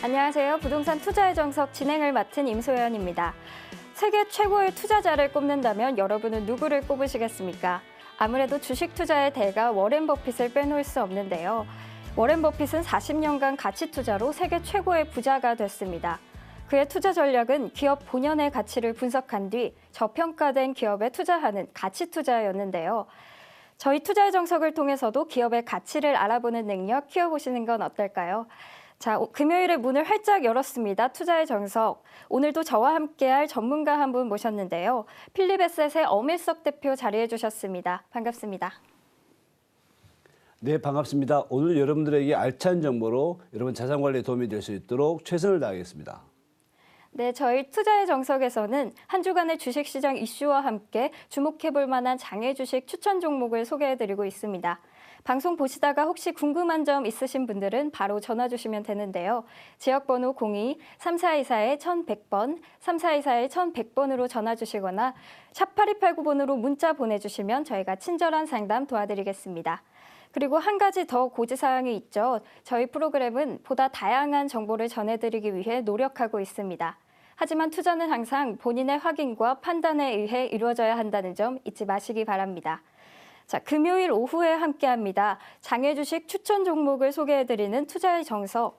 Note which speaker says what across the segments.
Speaker 1: 안녕하세요. 부동산 투자의 정석 진행을 맡은 임소연입니다. 세계 최고의 투자자를 꼽는다면 여러분은 누구를 꼽으시겠습니까? 아무래도 주식 투자의 대가 워렌 버핏을 빼놓을 수 없는데요. 워렌 버핏은 40년간 가치 투자로 세계 최고의 부자가 됐습니다. 그의 투자 전략은 기업 본연의 가치를 분석한 뒤 저평가된 기업에 투자하는 가치 투자였는데요. 저희 투자의 정석을 통해서도 기업의 가치를 알아보는 능력 키워보시는 건 어떨까요? 자, 금요일에 문을 활짝 열었습니다. 투자의 정석. 오늘도 저와 함께할 전문가 한 분 모셨는데요. 필립에셋의 엄일석 대표 자리해 주셨습니다. 반갑습니다.
Speaker 2: 네, 반갑습니다. 오늘 여러분들에게 알찬 정보로 여러분 자산 관리에 도움이 될 수 있도록 최선을 다하겠습니다.
Speaker 1: 네, 저희 투자의 정석에서는 한 주간의 주식시장 이슈와 함께 주목해볼 만한 장외 주식 추천 종목을 소개해드리고 있습니다. 방송 보시다가 혹시 궁금한 점 있으신 분들은 바로 전화 주시면 되는데요. 지역번호 02-3424-1100번, 3424-1100번으로 전화 주시거나 샵 8289번으로 문자 보내주시면 저희가 친절한 상담 도와드리겠습니다. 그리고 한 가지 더 고지사항이 있죠. 저희 프로그램은 보다 다양한 정보를 전해드리기 위해 노력하고 있습니다. 하지만 투자는 항상 본인의 확인과 판단에 의해 이루어져야 한다는 점 잊지 마시기 바랍니다. 자, 금요일 오후에 함께합니다. 장외 주식 추천 종목을 소개해드리는 투자의 정석.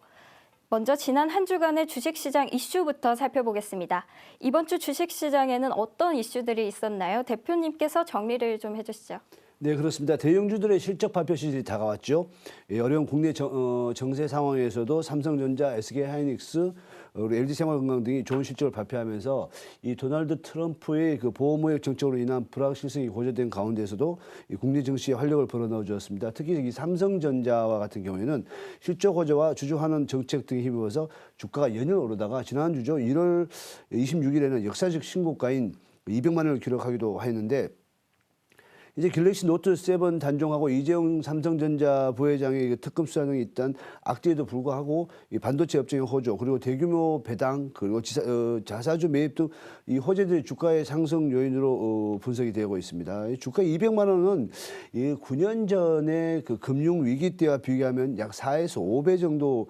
Speaker 1: 먼저 지난 한 주간의 주식시장 이슈부터 살펴보겠습니다. 이번 주 주식시장에는 어떤 이슈들이 있었나요? 대표님께서 정리를 좀 해주시죠.
Speaker 2: 네, 그렇습니다. 대형주들의 실적 발표 시즌이 다가왔죠. 어려운 국내 정세 상황에서도 삼성전자, SK하이닉스, 그리고 LG생활건강 등이 좋은 실적을 발표하면서 이 도널드 트럼프의 그 보호무역 정책으로 인한 불확실성이 고조된 가운데서도 이 국내 증시에 활력을 불어넣어 주었습니다. 특히 이 삼성전자와 같은 경우에는 실적 호조와 주주 환원 정책 등에 힘입어서 주가가 연일 오르다가 지난주죠. 1월 26일에는 역사적 신고가인 200만 원을 기록하기도 했는데 이제 갤럭시 노트 7 단종하고 이재용 삼성전자 부회장의 특검 수사 등이 있던 악재에도 불구하고 이 반도체 업종의 호조 그리고 대규모 배당 그리고 자사주 매입 등 이 호재들이 주가의 상승 요인으로 분석이 되고 있습니다. 주가 200만 원은 이 9년 전에 그 금융 위기 때와 비교하면 약 4에서 5배 정도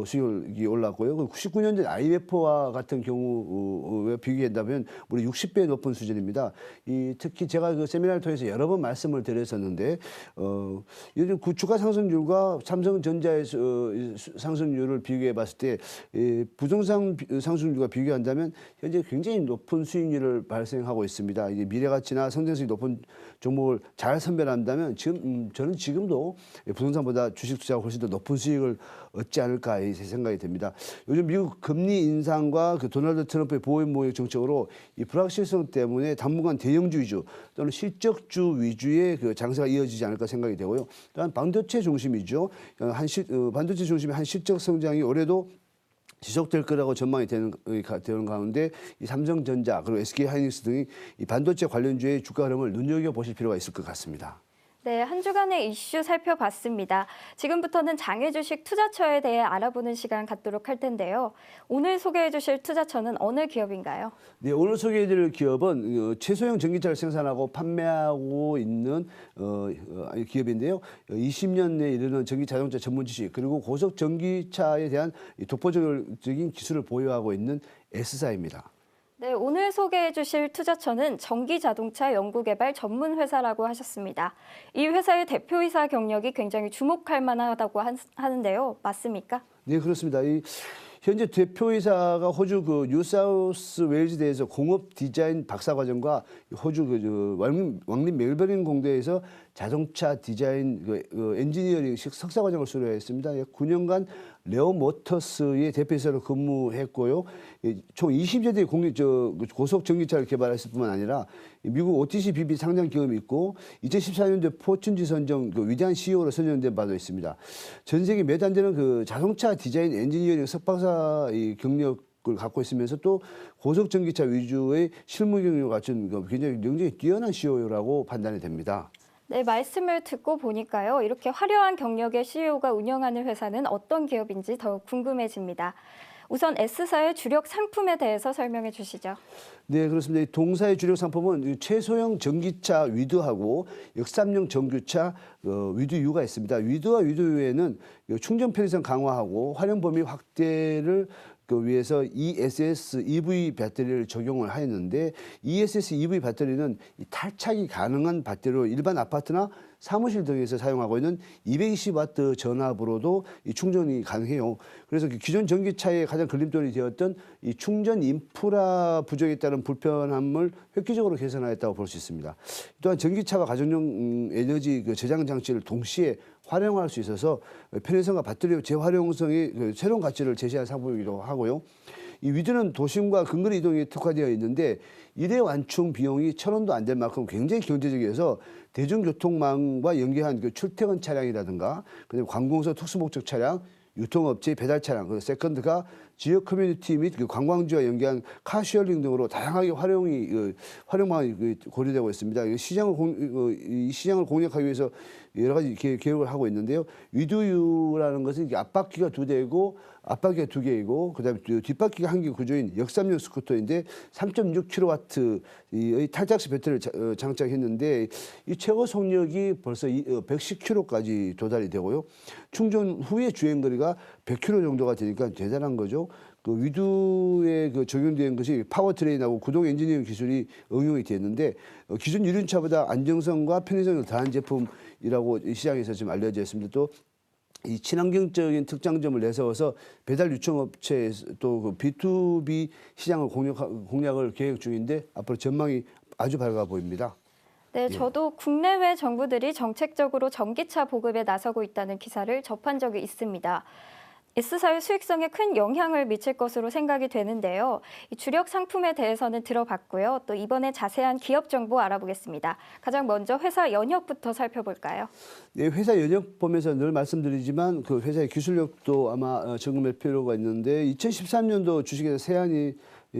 Speaker 2: 수익이 올랐고요. 99년 전 IMF와 같은 경우에 비교한다면 무려 60배 높은 수준입니다. 특히 제가 그 세미나를 통해서 여러 번 말씀을 드렸었는데 요즘 주가 상승률과 삼성전자의 상승률을 비교해 봤을 때 부동산 상승률과 비교한다면 현재 굉장히 높은 수익률을 발생하고 있습니다. 이제 미래가치나 성장성이 높은 종목을 잘 선별한다면 저는 지금도 부동산보다 주식 투자가 훨씬 더 높은 수익을 얻지 않을까 제 생각이 됩니다. 요즘 미국 금리 인상과 그 도널드 트럼프의 보호무역 정책으로 이 불확실성 때문에 당분간 대형주 위주 또는 실적주 위주의 그 장세가 이어지지 않을까 생각이 되고요. 또한 반도체 중심이죠. 반도체 중심의 한 실적 성장이 올해도 지속될 거라고 전망이 되는 가운데 이 삼성전자 그리고 SK하이닉스 등이 이 반도체 관련주의 주가 흐름을 눈여겨보실 필요가 있을 것 같습니다.
Speaker 1: 네, 한 주간의 이슈 살펴봤습니다. 지금부터는 장외 주식 투자처에 대해 알아보는 시간 갖도록 할 텐데요. 오늘 소개해 주실 투자처는 어느 기업인가요?
Speaker 2: 네, 오늘 소개해 드릴 기업은 최소형 전기차를 생산하고 판매하고 있는 기업인데요. 20년 내에 이르는 전기 자동차 전문 지식 그리고 고속 전기차에 대한 독보적인 기술을 보유하고 있는 S사입니다.
Speaker 1: 네, 오늘 소개해 주실 투자처는 전기자동차 연구개발 전문 회사라고 하셨습니다. 이 회사의 대표이사 경력이 굉장히 주목할 만하다고 하는데요. 맞습니까?
Speaker 2: 네, 그렇습니다. 현재 대표이사가 호주 그 뉴사우스 웨일즈대에서 공업 디자인 박사과정과 호주 왕립 멜버른 공대에서 자동차 디자인 엔지니어링 석사과정을 수료했습니다. 9년간 레오 모터스의 대표이사로 근무했고요. 총 20여 대의 고속 전기차를 개발했을 뿐만 아니라 미국 OTC BB 상장 경험이 있고 2014년도에 포춘지 선정 위대한 CEO로 선정된 바도 있습니다. 전 세계 몇 안 되는 그 자동차 디자인 엔지니어링 석박사 경력을 갖고 있으면서 또 고속 전기차 위주의 실무 경력을 갖춘 굉장히 뛰어난 CEO라고 판단이 됩니다.
Speaker 1: 네, 말씀을 듣고 보니까요. 이렇게 화려한 경력의 CEO가 운영하는 회사는 어떤 기업인지 더욱 궁금해집니다. 우선 S사의 주력 상품에 대해서 설명해 주시죠.
Speaker 2: 네, 그렇습니다. 이 동사의 주력 상품은 이 최소형 전기차 위드하고 역삼용 전기차 위드유가 있습니다. 위드와 위드유에는 충전 편의성 강화하고 활용 범위 확대를 위해서 ESS EV 배터리를 적용을 하였는데, ESS EV 배터리는 이 탈착이 가능한 배터리로 일반 아파트나 사무실 등에서 사용하고 있는 220와트 전압으로도 이 충전이 가능해요. 그래서 기존 전기차의 가장 걸림돌이 되었던 이 충전 인프라 부족에 따른 불편함을 획기적으로 개선하였다고 볼 수 있습니다. 또한 전기차와 가정용 에너지 저장 장치를 동시에 활용할 수 있어서 편의성과 배터리 재활용성의 새로운 가치를 제시한 상품이기도 하고요. 이 위드는 도심과 근거리 이동에 특화되어 있는데 일회 완충 비용이 1,000원도 안 될 만큼 굉장히 경제적이어서 대중교통망과 연계한 출퇴근 차량이라든가 그다음에 관공서 특수목적 차량, 유통업체 배달 차량, 그 세컨드가 지역 커뮤니티 및 관광지와 연계한 카쉐어링 등으로 다양하게 활용망이 고려되고 있습니다. 이 시장을 공략하기 위해서 여러 가지 계획을 하고 있는데요. 위드유라는 것은 앞바퀴가 2대이고 앞바퀴가 2개이고 그다음에 뒷바퀴가 1개 구조인 역삼용 스쿠터인데 3.6kW의 탈착式배터리를 장착했는데 이 최고 속력이 벌써 110km까지 도달이 되고요. 충전 후의 주행 거리가 100km 정도가 되니까 대단한 거죠. 그 위드에 적용된 것이 파워트레인하고 구동 엔지니어링 기술이 응용이 됐는데 기존 유륜차보다 안정성과 편의성을 더한 제품이라고 시장에서 지금 알려져 있습니다. 또 이 친환경적인 특장점을 내세워서 배달 유통업체에 또 B2B 시장을 공략을 계획 중인데 앞으로 전망이 아주 밝아 보입니다.
Speaker 1: 네, 저도 국내외 정부들이 정책적으로 전기차 보급에 나서고 있다는 기사를 접한 적이 있습니다. S사의 수익성에 큰 영향을 미칠 것으로 생각이 되는데요. 이 주력 상품에 대해서는 들어봤고요. 또 이번에 자세한 기업 정보 알아보겠습니다. 가장 먼저 회사 연역부터 살펴볼까요? 네,
Speaker 2: 회사 연역 보면서 늘 말씀드리지만 그 회사의 기술력도 아마 점검할 필요가 있는데 2013년도 주식회사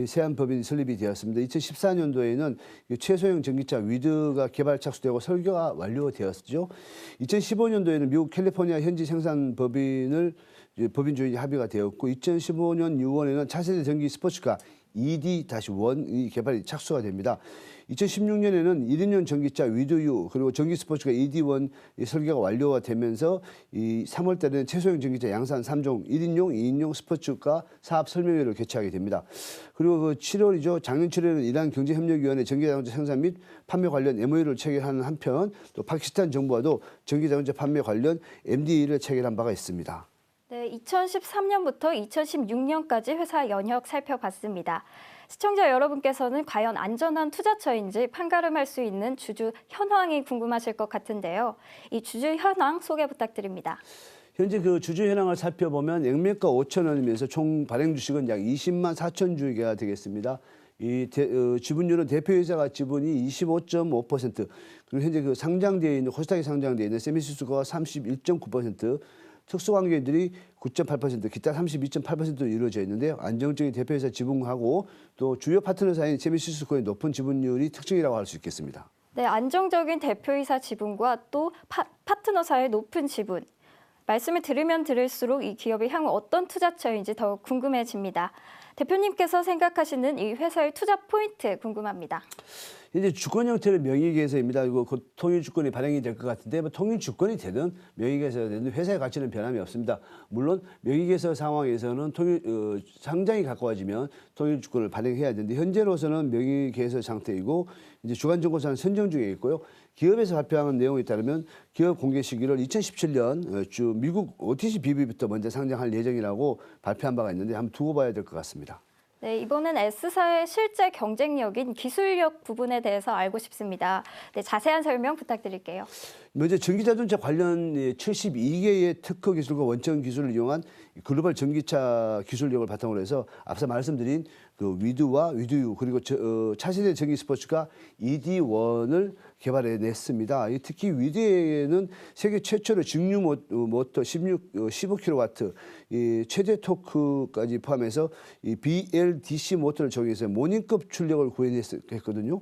Speaker 2: 세안법인이 설립이 되었습니다. 2014년도에는 최소형 전기차 위드가 개발 착수되고 설계가 완료되었죠. 2015년도에는 미국 캘리포니아 현지 생산 법인 조인이 합의가 되었고 2015년 6월에는 차세대 전기 스포츠카 ED-1이 개발이 착수가 됩니다. 2016년에는 1인용 전기차 위드유 그리고 전기 스포츠카 ED1 설계가 완료가 되면서 이 3월 달에는 최소형 전기차 양산 3종 1인용, 2인용 스포츠카 사업 설명회를 개최하게 됩니다. 그리고 그 7월이죠. 작년 7월에는 이란 경제협력위원회 전기자동차 생산 및 판매 관련 MOU를 체결하는 한편 또 파키스탄 정부와도 전기자동차 판매 관련 MDA를 체결한 바가 있습니다.
Speaker 1: 네, 2013년부터 2016년까지 회사 연역 살펴봤습니다. 시청자 여러분께서는 과연 안전한 투자처인지 판가름할 수 있는 주주 현황이 궁금하실 것 같은데요. 이 주주 현황 소개 부탁드립니다.
Speaker 2: 현재 그 주주 현황을 살펴보면 액면가 5,000원이면서 총 발행 주식은 약 20만 4천 주가 되겠습니다. 이 지분율은 대표이사가 지분이 25.5%, 그리고 현재 그 상장되어 있는 코스닥에 상장되어 있는 세미스수가 31.9%, 특수관계인들이 9.8%, 기타 32.8%로 이루어져 있는데요. 안정적인 대표이사 지분하고 또 주요 파트너사인 세미시스코의 높은 지분율이 특징이라고 할 수 있겠습니다.
Speaker 1: 네, 안정적인 대표이사 지분과 또 파트너사의 높은 지분. 말씀을 들으면 들을수록 이 기업이 향후 어떤 투자처인지 더욱 궁금해집니다. 대표님께서 생각하시는 이 회사의 투자 포인트 궁금합니다.
Speaker 2: 이제 주권 형태는 명의계에서입니다. 이거 곧 통일주권이 발행이 될 것 같은데 통일주권이 되든 명의계에서 되든 회사의 가치는 변함이 없습니다. 물론 명의계에서 상황에서는 상장이 가까워지면 통일주권을 발행해야 되는데 현재로서는 명의계에서 상태이고 이제 주간정보사는 선정 중에 있고요. 기업에서 발표하는 내용에 따르면 기업 공개 시기를 2017년 미국 OTC BB부터 먼저 상장할 예정이라고 발표한 바가 있는데 한번 두고 봐야 될 것 같습니다.
Speaker 1: 네, 이번엔 S사의 실제 경쟁력인 기술력 부분에 대해서 알고 싶습니다. 네, 자세한 설명 부탁드릴게요.
Speaker 2: 먼저 전기자동차 관련 72개의 특허 기술과 원천 기술을 이용한 글로벌 전기차 기술력을 바탕으로 해서 앞서 말씀드린 그 위드와 위드유 그리고 차세대 전기 스포츠카 ED1을 개발해냈습니다. 특히 위드에는 세계 최초로 직류 모터 15kW 최대 토크까지 포함해서 이 BLDC 모터를 적용해서 모닝급 출력을 구현했거든요.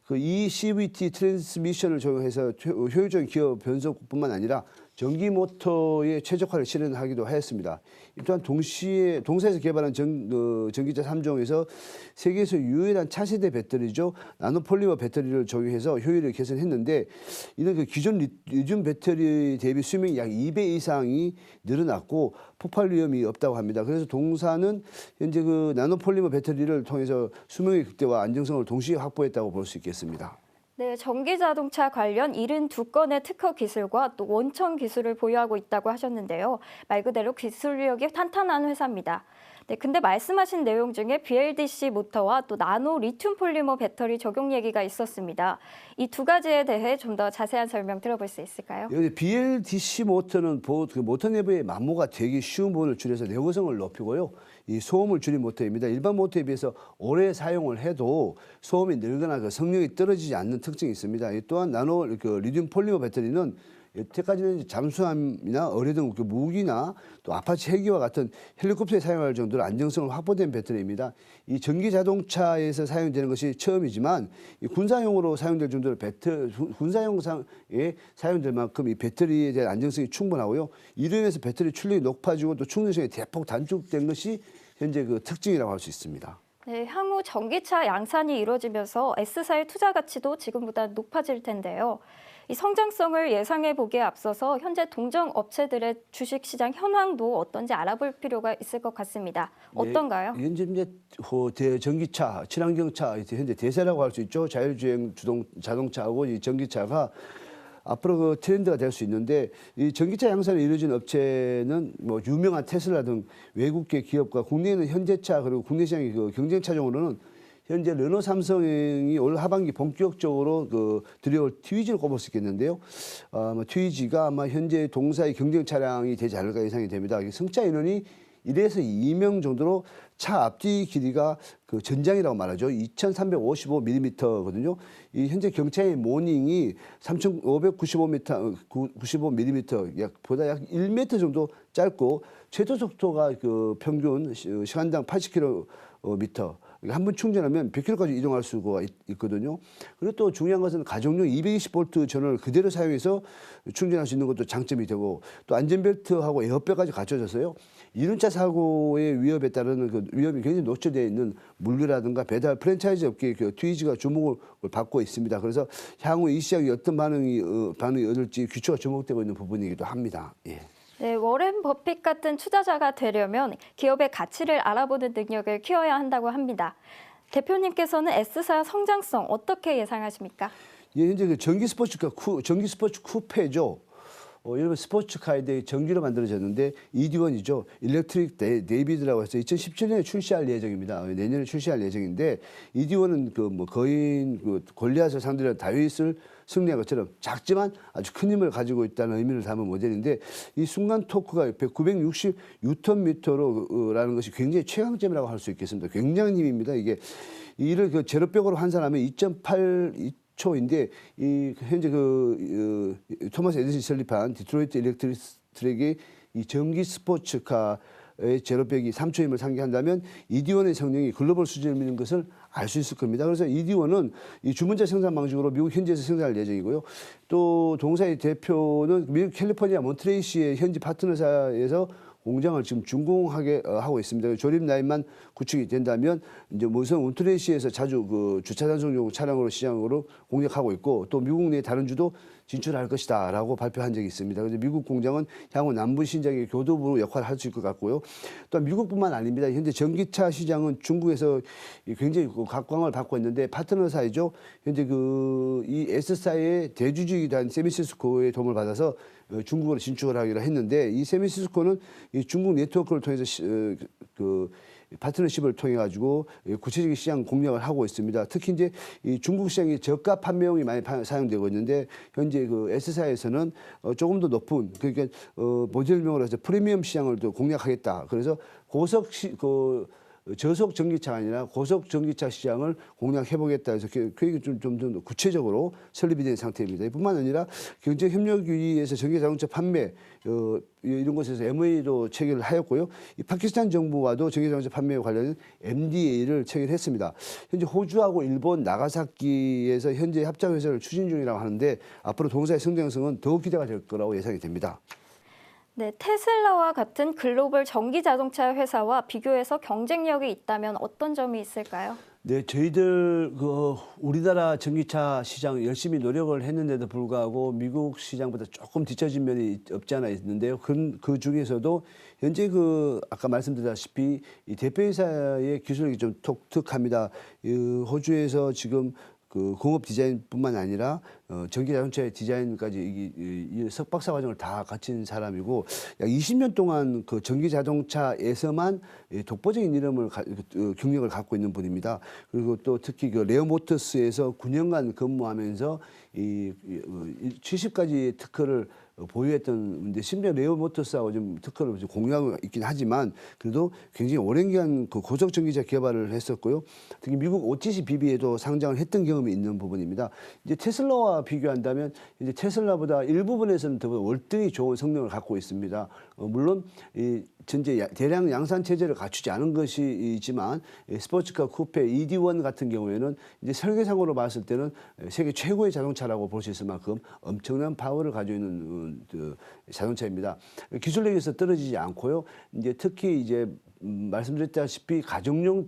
Speaker 2: 그 ECVT 트랜스미션을 적용해서 효율적인 기어 변속뿐만 아니라 전기 모터의 최적화를 실현하기도 하였습니다. 또한 동시에 동사에서 개발한 전기차 3종에서 세계에서 유일한 차세대 배터리죠. 나노폴리머 배터리를 적용해서 효율을 개선했는데 이는 그 기존 리튬 배터리 대비 수명이 약 2배 이상이 늘어났고 폭발 위험이 없다고 합니다. 그래서 동사는 현재 그 나노폴리머 배터리를 통해서 수명의 극대화 안정성을 동시에 확보했다고 볼 수 있겠습니다.
Speaker 1: 네, 전기 자동차 관련 72건의 특허 기술과 또 원천 기술을 보유하고 있다고 하셨는데요. 말 그대로 기술력이 탄탄한 회사입니다. 네, 근데 말씀하신 내용 중에 BLDC 모터와 또 나노 리튬 폴리머 배터리 적용 얘기가 있었습니다. 이 두 가지에 대해 좀 더 자세한 설명 들어볼 수 있을까요?
Speaker 2: 여기 BLDC 모터는 그 모터 내부의 마모가 되기 쉬운 부분을 줄여서 내구성을 높이고요. 이 소음을 줄인 모터입니다. 일반 모터에 비해서 오래 사용을 해도 소음이 늘거나 그 성능이 떨어지지 않는 특징이 있습니다. 또한 나노 그 리튬 폴리머 배터리는 여태까지는 잠수함이나 어뢰 등 그 무기나 또 아파치 헬기와 같은 헬리콥터에 사용할 정도로 안정성을 확보된 배터리입니다. 이 전기 자동차에서 사용되는 것이 처음이지만 이 군사용으로 사용될 정도로 군사용상에 사용될 만큼 이 배터리에 대한 안정성이 충분하고요. 이로 인해서 배터리 출력이 높아지고 또 충전성이 대폭 단축된 것이 현재 그 특징이라고 할 수 있습니다.
Speaker 1: 네, 향후 전기차 양산이 이루어지면서 S사의 투자 가치도 지금보다 높아질 텐데요. 이 성장성을 예상해 보기에 앞서서 현재 동종 업체들의 주식 시장 현황도 어떤지 알아볼 필요가 있을 것 같습니다. 어떤가요?
Speaker 2: 현재 전기차, 친환경차 현재 대세라고 할 수 있죠. 자율주행 자동차하고 이 전기차가 앞으로 그 트렌드가 될 수 있는데 이 전기차 양산이 이루어진 업체는 뭐 유명한 테슬라 등 외국계 기업과 국내에는 현대차 그리고 국내 시장의 그 경쟁 차종으로는 현재 르노 삼성이 올 하반기 본격적으로 그 들여올 트위지를 꼽을 수 있겠는데요. 트위지가 아마 현재 동사의 경쟁 차량이 되지 않을까 예상이 됩니다. 승차 인원이 1에서 2명 정도로 차 앞뒤 길이가 그 전장이라고 말하죠. 2,355mm거든요. 이 현재 경차의 모닝이 3,595mm 보다 약 1m 정도 짧고 최대 속도가 그 평균 시간당 80km. 한 번 충전하면 100km까지 이동할 수가 있거든요. 그리고 또 중요한 것은 가정용 220V 전원을 그대로 사용해서 충전할 수 있는 것도 장점이 되고 또 안전벨트하고 에어백까지 갖춰져서요. 이륜차 사고의 위협에 따르는 그 위험이 굉장히 노출되어 있는 물류라든가 배달 프랜차이즈 업계의 그 트위지가 주목을 받고 있습니다. 그래서 향후 이 시장이 어떤 반응이 얻을지 귀추가 주목되고 있는 부분이기도 합니다. 예.
Speaker 1: 네, 워렌 버핏 같은 투자자가 되려면 기업의 가치를 알아보는 능력을 키워야 한다고 합니다. 대표님께서는 S사 성장성 어떻게 예상하십니까?
Speaker 2: 예, 현재 그 전기 스포츠 쿠페죠. 여러분 스포츠카에 대해 전기로 만들어졌는데 ED1이죠. 일렉트릭 데이비드라고 해서 2017년에 출시할 예정입니다. 내년에 출시할 예정인데 ED1은 그 뭐 거인 그 골리앗을 상대로 다윗을 승리한 것처럼 작지만 아주 큰 힘을 가지고 있다는 의미를 담은 모델인데 이 순간 토크가 960Nm라는 것이 굉장히 최강점이라고 할 수 있겠습니다. 굉장한 힘입니다. 이를 그 제로백으로 환산하면 2.82초인데 이 현재 그 토마스 에디슨이 설립한 디트로이트 일렉트릭의 이 전기 스포츠카의 제로백이 3초임을 상기한다면 ED1의 성능이 글로벌 수준을 미는 것을 알 수 있을 겁니다. 그래서 ED1은 이 주문자 생산 방식으로 미국 현지에서 생산할 예정이고요. 또 동사의 대표는 미국 캘리포니아 몬트레이시의 현지 파트너사에서 공장을 지금 준공하게 하고 있습니다. 조립 라인만 구축이 된다면 이제 우선 몬트레이시에서 자주 그 주차 단속용 차량으로 시장으로 공략하고 있고 또 미국 내 다른 주도 진출할 것이다라고 발표한 적이 있습니다. 그래서 미국 공장은 향후 남부 시장의 교두보로 역할을 할 수 있을 것 같고요. 또 미국뿐만 아닙니다. 현재 전기차 시장은 중국에서 굉장히 각광을 받고 있는데 파트너사이죠. 현재 이 S사의 대주주이기도 한 세미시스코의 도움을 받아서 중국으로 진출을 하기로 했는데 이 세미시스코는 이 중국 네트워크를 통해서 파트너십을 통해 가지고 구체적인 시장 공략을 하고 있습니다. 특히 이제 이 중국 시장이 저가 판매용이 많이 사용되고 있는데 현재 그 S사에서는 조금 더 높은 그러니까 모델명으로 해서 프리미엄 시장을 또 공략하겠다. 그래서 고속 저속 전기차가 아니라 고속 전기차 시장을 공략해보겠다 해서 계획이 좀 더 구체적으로 설립이 된 상태입니다. 이뿐만 아니라 경제협력위에서 전기자동차 판매 이런 곳에서 MOA도 체결을 하였고요. 이 파키스탄 정부와도 전기자동차 판매에 관련된 MDA를 체결했습니다. 현재 호주하고 일본 나가사키에서 현재 합작 회사를 추진 중이라고 하는데 앞으로 동사의 성장성은 더욱 기대가 될 거라고 예상이 됩니다.
Speaker 1: 네, 테슬라와 같은 글로벌 전기 자동차 회사와 비교해서 경쟁력이 있다면 어떤 점이 있을까요?
Speaker 2: 네, 저희들 우리나라 전기차 시장 열심히 노력을 했는데도 불구하고 미국 시장보다 조금 뒤처진 면이 없지 않아 있는데요. 그 중에서도 현재 아까 말씀드렸다시피 이 대표회사의 기술력이 좀 독특합니다. 호주에서 지금 공업 디자인뿐만 아니라 전기 자동차의 디자인까지 이 석박사 과정을 다 갖춘 사람이고 약 20년 동안 그 전기 자동차에서만 독보적인 이름을 경력을 갖고 있는 분입니다. 그리고 또 특히 레어 모터스에서 9년간 근무하면서 이 70가지 특허를 보유했던 심지어 레어 모터스하고 좀 특허를 공유하고 있긴 하지만 그래도 굉장히 오랜 기간 고속 전기차 개발을 했었고요. 특히 미국 OTC BB에도 상장을 했던 경험이 있는 부분입니다. 이제 테슬라와 비교한다면 이제 테슬라보다 일부분에서는 더 월등히 좋은 성능을 갖고 있습니다. 물론 이 전제 대량 양산 체제를 갖추지 않은 것이지만 스포츠카 쿠페 ED1 같은 경우에는 이제 설계상으로 봤을 때는 세계 최고의 자동차라고 볼 수 있을 만큼 엄청난 파워를 가지고 있는 자동차입니다. 기술력에서 떨어지지 않고요. 이제 특히 이제 말씀드렸다시피 가정용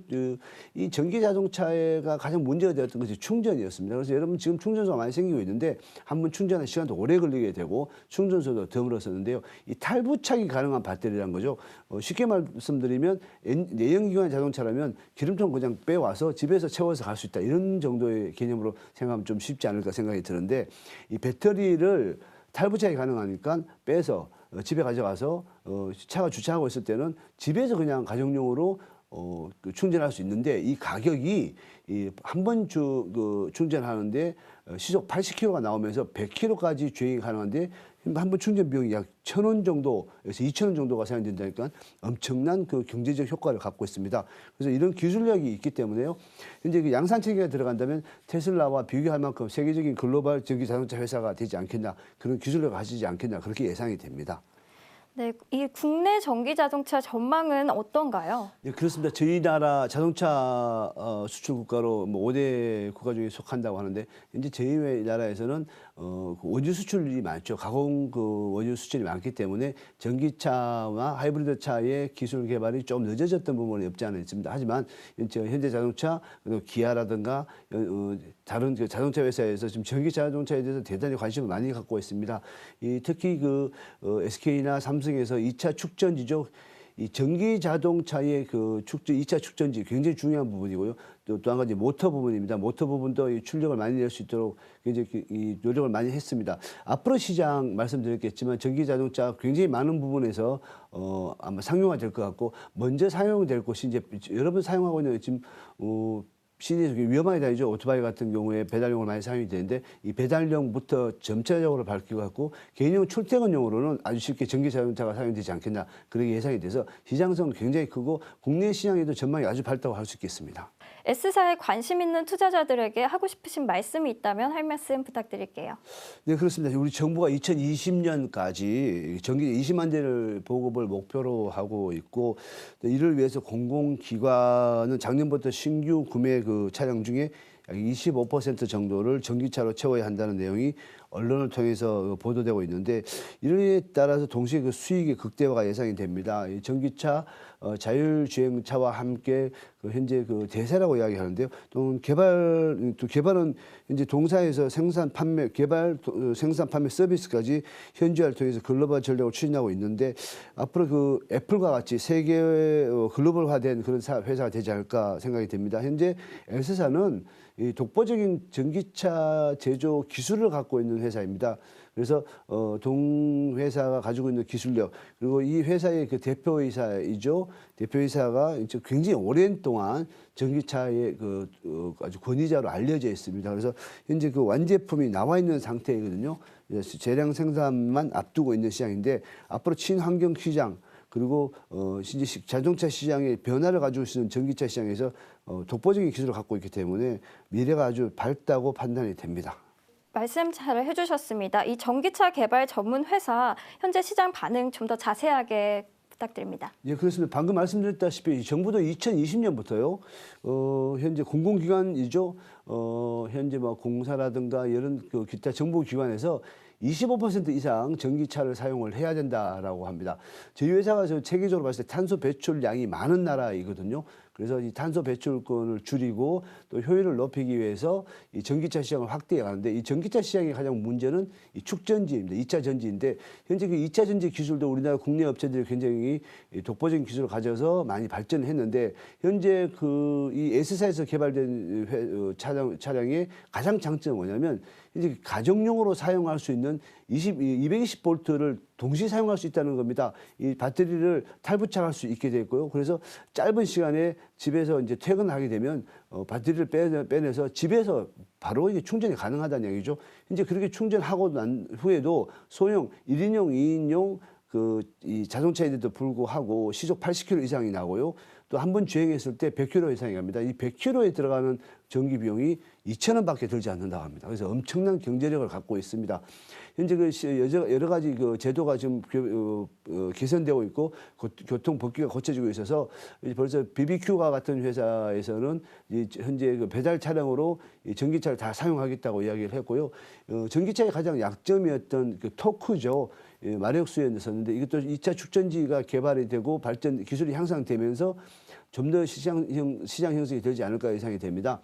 Speaker 2: 이 전기 자동차가 가장 문제가 되었던 것이 충전이었습니다. 그래서 여러분 지금 충전소가 많이 생기고 있는데 한번 충전하는 시간도 오래 걸리게 되고 충전소도 드물었었는데요. 이 탈부착이 가능한 배터리란 거죠. 쉽게 말씀드리면 내연기관 자동차라면 기름통 그냥 빼와서 집에서 채워서 갈 수 있다 이런 정도의 개념으로 생각하면 좀 쉽지 않을까 생각이 드는데 이 배터리를 탈부착이 가능하니까 빼서 집에 가져가서 차가 주차하고 있을 때는 집에서 그냥 가정용으로 충전할 수 있는데 이 가격이 한 번 충전하는데 시속 80km가 나오면서 100km까지 주행이 가능한데 한 번 충전 비용이 약 1,000원 정도에서 2,000원 정도가 사용된다니까 엄청난 경제적 효과를 갖고 있습니다. 그래서 이런 기술력이 있기 때문에요. 현재 양산 체계가 들어간다면 테슬라와 비교할 만큼 세계적인 글로벌 전기 자동차 회사가 되지 않겠나 그런 기술력을 가지지 않겠나 그렇게 예상이 됩니다.
Speaker 1: 네, 이 국내 전기 자동차 전망은 어떤가요?
Speaker 2: 네, 그렇습니다. 저희 나라 자동차 수출 국가로 5대 국가 중에 속한다고 하는데 이제 저희 나라에서는 원유 수출이 많죠. 가공 원유 수출이 많기 때문에 전기차와 하이브리드 차의 기술 개발이 좀 늦어졌던 부분이 없지 않아 있습니다. 하지만 현대 자동차, 기아라든가 다른 자동차 회사에서 지금 전기 자동차에 대해서 대단히 관심을 많이 갖고 있습니다. 특히 SK나 삼성에서 2차 축전지죠. 이 전기 자동차의 2차 축전지 굉장히 중요한 부분이고요. 또 한 가지 모터 부분입니다. 모터 부분도 이 출력을 많이 낼 수 있도록 굉장히 이 노력을 많이 했습니다. 앞으로 시장 말씀드렸겠지만 전기 자동차 굉장히 많은 부분에서 아마 상용화 될 것 같고 먼저 사용될 곳이 이제 여러분 사용하고 있는 지금 시내에서 위험하게 다니죠. 오토바이 같은 경우에 배달용으로 많이 사용이 되는데 이 배달용부터 점차적으로 바뀌고 갖고 개인용 출퇴근용으로는 아주 쉽게 전기 자동차가 사용되지 않겠나 그렇게 예상이 돼서 시장성은 굉장히 크고 국내 시장에도 전망이 아주 밝다고 할 수 있겠습니다.
Speaker 1: S사에 관심 있는 투자자들에게 하고 싶으신 말씀이 있다면 할 말씀 부탁드릴게요.
Speaker 2: 네, 그렇습니다. 우리 정부가 2020년까지 전기 20만 대를 보급을 목표로 하고 있고 이를 위해서 공공기관은 작년부터 신규 구매 차량 중에 약 25% 정도를 전기차로 채워야 한다는 내용이 언론을 통해서 보도되고 있는데 이에 따라서 동시에 수익의 극대화가 예상이 됩니다. 이 전기차 자율주행차와 함께 현재 대세라고 이야기하는데요. 또 개발은 현재 동사에서 생산 판매 생산 판매 서비스까지 현지화를 통해서 글로벌 전략을 추진하고 있는데 앞으로 애플과 같이 세계 글로벌화된 그런 회사가 되지 않을까 생각이 됩니다. 현재 S사는 이 독보적인 전기차 제조 기술을 갖고 있는 회사입니다. 그래서 동회사가 가지고 있는 기술력 그리고 이 회사의 대표이사이죠. 대표이사가 이제 굉장히 오랜 동안 전기차의 아주 권위자로 알려져 있습니다. 그래서 현재 완제품이 나와 있는 상태이거든요. 재량 생산만 앞두고 있는 시장인데 앞으로 친환경 시장 그리고 이제 자동차 시장의 변화를 가지고 있는 전기차 시장에서 독보적인 기술을 갖고 있기 때문에 미래가 아주 밝다고 판단이 됩니다.
Speaker 1: 말씀 잘 해주셨습니다. 이 전기차 개발 전문 회사 현재 시장 반응 좀 더 자세하게 부탁드립니다.
Speaker 2: 예, 그렇습니다. 방금 말씀드렸다시피 정부도 2020년부터요, 현재 공공기관이죠. 현재 뭐 공사라든가 이런 그 기타 정부기관에서 25% 이상 전기차를 사용을 해야 된다라고 합니다. 저희 회사가 세계적으로 봤을 때 탄소 배출량이 많은 나라이거든요. 그래서 이 탄소 배출권을 줄이고 또 효율을 높이기 위해서 이 전기차 시장을 확대해 가는데, 이 전기차 시장의 가장 문제는 이 축전지입니다. 2차 전지인데, 현재 그 2차 전지 기술도 우리나라 국내 업체들이 굉장히 독보적인 기술을 가져서 많이 발전을 했는데, 현재 그 이 S사에서 개발된 차량의 가장 장점은 뭐냐면, 이제 가정용으로 사용할 수 있는 220볼트를 동시에 사용할 수 있다는 겁니다. 이 배터리를 탈부착할 수 있게 됐고요. 그래서 짧은 시간에 집에서 이제 퇴근하게 되면 배터리를 빼내서 집에서 바로 이게 충전이 가능하다는 얘기죠. 이제 그렇게 충전하고 난 후에도 소형 1인용, 2인용 이 자동차에도 불구하고 시속 80km 이상이 나고요. 또 한 번 주행했을 때 100km 이상이 갑니다. 이 100km에 들어가는 전기 비용이 2,000원밖에 들지 않는다고 합니다. 그래서 엄청난 경제력을 갖고 있습니다. 현재 여러 가지 제도가 지금 개선되고 있고 교통 법규가 고쳐지고 있어서 벌써 BBQ가 같은 회사에서는 현재 배달 차량으로 전기차를 다 사용하겠다고 이야기를 했고요. 전기차의 가장 약점이었던 토크죠. 마력 수요였었는데, 이것도 2차 축전지가 개발이 되고 발전 기술이 향상되면서 좀 더 시장 형성이 되지 않을까 예상이 됩니다.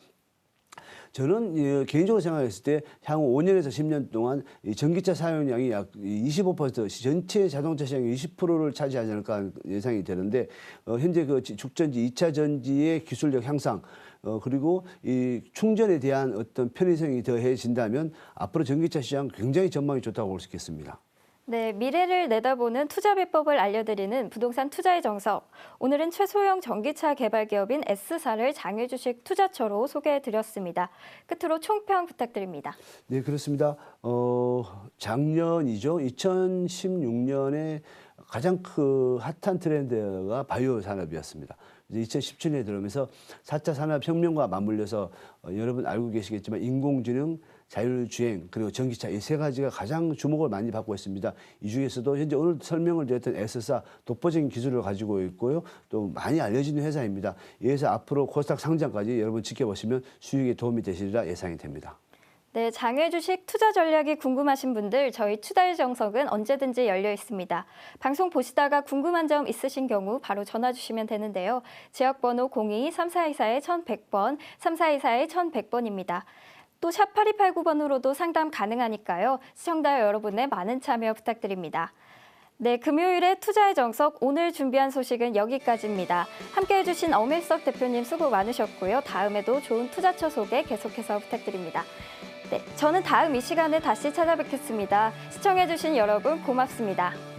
Speaker 2: 저는 개인적으로 생각했을 때 향후 5년에서 10년 동안 이 전기차 사용량이 약 25%, 전체 자동차 시장의 20%를 차지하지 않을까 예상이 되는데, 현재 그 축전지, 2차 전지의 기술력 향상, 그리고 이 충전에 대한 어떤 편의성이 더해진다면 앞으로 전기차 시장 굉장히 전망이 좋다고 볼 수 있겠습니다.
Speaker 1: 네, 미래를 내다보는 투자 비법을 알려드리는 부동산 투자의 정석. 오늘은 최소형 전기차 개발 기업인 S사를 장외주식 투자처로 소개해드렸습니다. 끝으로 총평 부탁드립니다.
Speaker 2: 네, 그렇습니다. 작년이죠. 2016년에 가장 핫한 트렌드가 바이오 산업이었습니다. 이제 2017년에 들어오면서 4차 산업혁명과 맞물려서 여러분 알고 계시겠지만 인공지능, 자율주행, 그리고 전기차, 이 세 가지가 가장 주목을 많이 받고 있습니다. 이 중에서도 현재 오늘 설명을 드렸던 S사 독보적인 기술을 가지고 있고요. 또 많이 알려진 회사입니다. 이 회사 앞으로 코스닥 상장까지 여러분 지켜보시면 수익에 도움이 되시리라 예상이 됩니다.
Speaker 1: 네, 장외주식 투자 전략이 궁금하신 분들 저희 투자의 정석은 언제든지 열려 있습니다. 방송 보시다가 궁금한 점 있으신 경우 바로 전화 주시면 되는데요. 지역번호 02-3424-1100번, 3424-1100번입니다. 또 샵 8289번으로도 상담 가능하니까요. 시청자 여러분의 많은 참여 부탁드립니다. 네, 금요일에 투자의 정석 오늘 준비한 소식은 여기까지입니다. 함께해 주신 엄일석 대표님 수고 많으셨고요. 다음에도 좋은 투자처 소개 계속해서 부탁드립니다. 네, 저는 다음 이 시간에 다시 찾아뵙겠습니다. 시청해 주신 여러분 고맙습니다.